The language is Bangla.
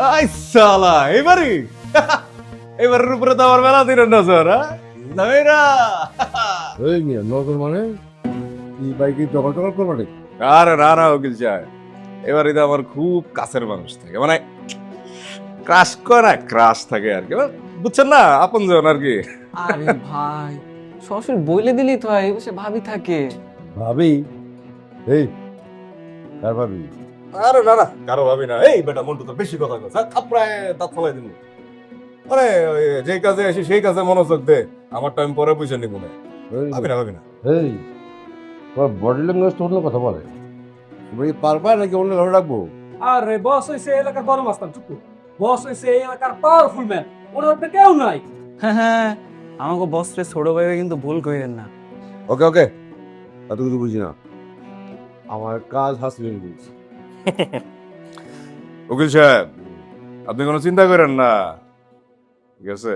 আই সালা এবারে এবারের উপরে তো আমার মেলা দিনের নজর নামেরা এই নিয়ে নজর মানে এই বাইকে জগা জগা করবা নাকি? আরে না না উকিল সাহেব এবারে তো আমার খুব কাছের মানুষ থাকে মানে ক্রাশ করে ক্রাশ থাকে আর কি বুঝছেন না আপন জন আর কি আরে ভাই সরাসরি বইলে দিলি তো হয় বসে ভাবি থাকে। ভাবি এই কার ভাবি? আরে না না কারো ভাবি না এই বেটা মন্টু তো বেশি কথা কয় থাপড়ায় দাঁত ফলাই দিন মানে যে কাজে আসি সেই কাজে মনোযোগ দে আমার টাইম পরে বুঝে নিব না ভাবি না ভাবি না এই তোমার বডি ল্যাঙ্গুয়েজ তো অন্য কথা বলে, তুমি কি পারবা নাকি অন্য ধরে রাখবো? আরে বস হইছে এলাকার বড় মাস্তান চুপ বস হইছে এই এলাকার পাওয়ারফুল ম্যান ওনার উপরে কেউ নাই। হ্যাঁ আমাকে বস্ত্রে ছোট ভাই কিন্তু ভুল করেন না। ওকে ওকে এত কিছু বুঝি না, আমার কাজ হাসিল বুঝছি। উকিল সাহেব আপনি কোনো চিন্তা করেন না ঠিক আছে